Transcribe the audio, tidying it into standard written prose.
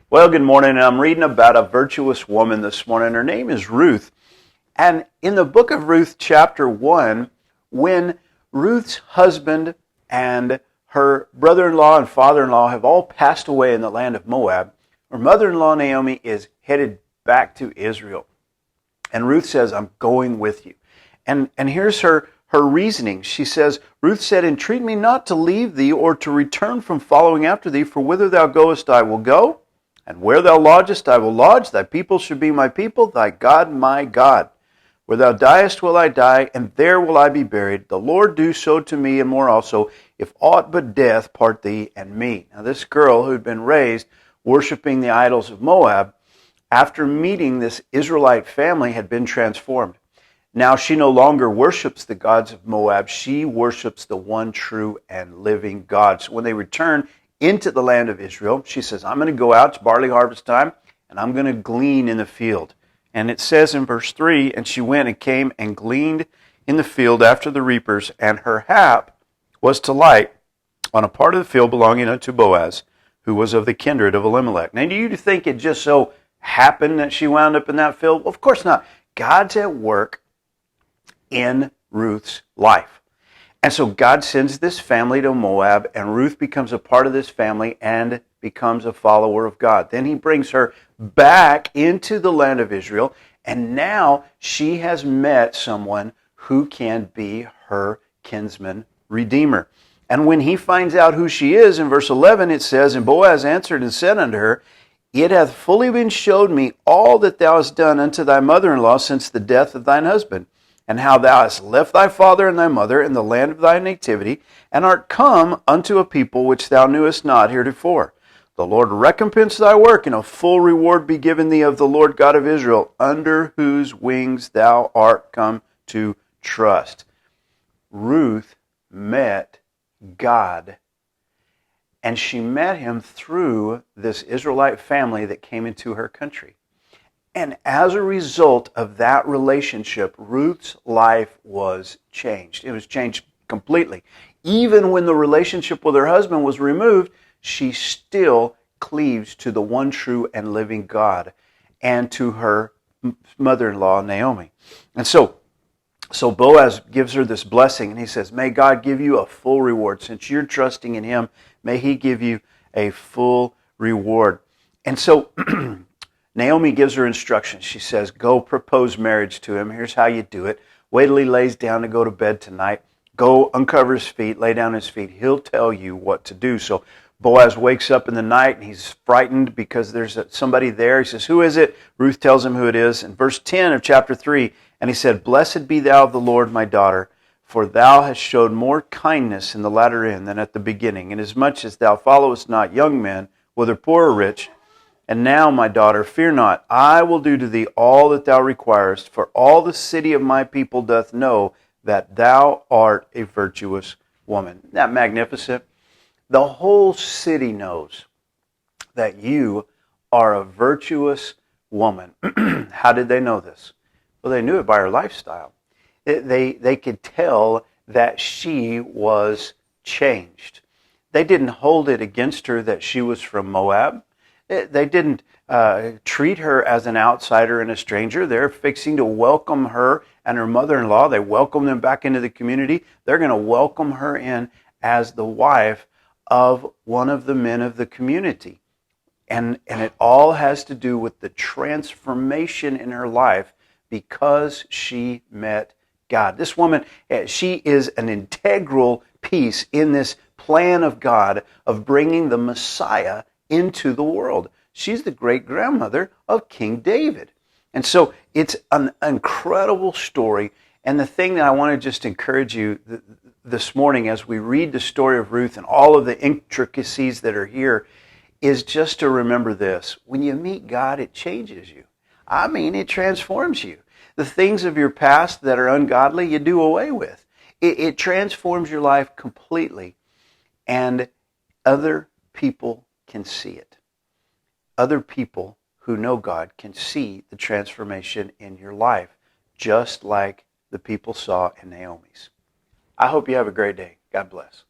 Well, good morning. I'm reading about a virtuous woman this morning. Her name is Ruth. And in the book of Ruth, chapter 1, when Ruth's husband and her brother-in-law and father-in-law have all passed away in the land of Moab, her mother-in-law Naomi is headed back to Israel. And Ruth says, I'm going with you. And here's her reasoning. She says, Ruth said, entreat me not to leave thee or to return from following after thee, for whither thou goest I will go, and where thou lodgest I will lodge. Thy people shall be my people, thy God my God. Where thou diest will I die, and there will I be buried. The Lord do so to me, and more also, if aught but death part thee and me. Now this girl who had been raised worshiping the idols of Moab, after meeting this Israelite family, had been transformed. Now she no longer worships the gods of Moab. She worships the one true and living God. So when they return into the land of Israel, she says, I'm going to go out, it's barley harvest time, and I'm going to glean in the field. And it says in verse 3, and she went and came and gleaned in the field after the reapers, and her hap was to light on a part of the field belonging unto Boaz, who was of the kindred of Elimelech. Now, do you think it just so happened that she wound up in that field? Well, of course not. God's at work in Ruth's life. And so God sends this family to Moab, and Ruth becomes a part of this family and becomes a follower of God. Then he brings her back into the land of Israel, and now she has met someone who can be her kinsman redeemer. And when he finds out who she is, in verse 11 it says, and Boaz answered and said unto her, it hath fully been showed me all that thou hast done unto thy mother-in-law since the death of thine husband, and how thou hast left thy father and thy mother in the land of thy nativity, and art come unto a people which thou knewest not heretofore. The Lord recompense thy work, and a full reward be given thee of the Lord God of Israel, under whose wings thou art come to trust. Ruth met God, and she met him through this Israelite family that came into her country. And as a result of that relationship, Ruth's life was changed. It was changed completely. Even when the relationship with her husband was removed, she still cleaves to the one true and living God and to her mother-in-law, Naomi. And so Boaz gives her this blessing, and he says, may God give you a full reward. Since you're trusting in him, may he give you a full reward. And so Naomi gives her instructions. She says, go propose marriage to him. Here's how you do it. Wait till he lays down to go to bed tonight. Go uncover his feet, lay down his feet. He'll tell you what to do. So Boaz wakes up in the night, and he's frightened because there's somebody there. He says, who is it? Ruth tells him who it is. In verse 10 of chapter 3, and he said, blessed be thou of the Lord, my daughter, for thou hast showed more kindness in the latter end than at the beginning, inasmuch as thou followest not young men, whether poor or rich. And now, my daughter, fear not, I will do to thee all that thou requirest, for all the city of my people doth know that thou art a virtuous woman. Isn't that magnificent? The whole city knows that you are a virtuous woman. How did they know this? Well, they knew it by her lifestyle. They could tell that she was changed. They didn't hold it against her that she was from Moab. They didn't treat her as an outsider and a stranger. They're fixing to welcome her and her mother-in-law. They welcome them back into the community. They're going to welcome her in as the wife of one of the men of the community. And it all has to do with the transformation in her life because she met God. This woman, she is an integral piece in this plan of God of bringing the Messiah into the world. She's the great-grandmother of King David. And so it's an incredible story. And the thing that I want to just encourage you this morning as we read the story of Ruth and all of the intricacies that are here is just to remember this. When you meet God, it changes you. I mean, it transforms you. The things of your past that are ungodly, you do away with. It transforms your life completely. And other people can see it. Other people who know God can see the transformation in your life, just like the people saw in Naomi's. I hope you have a great day. God bless.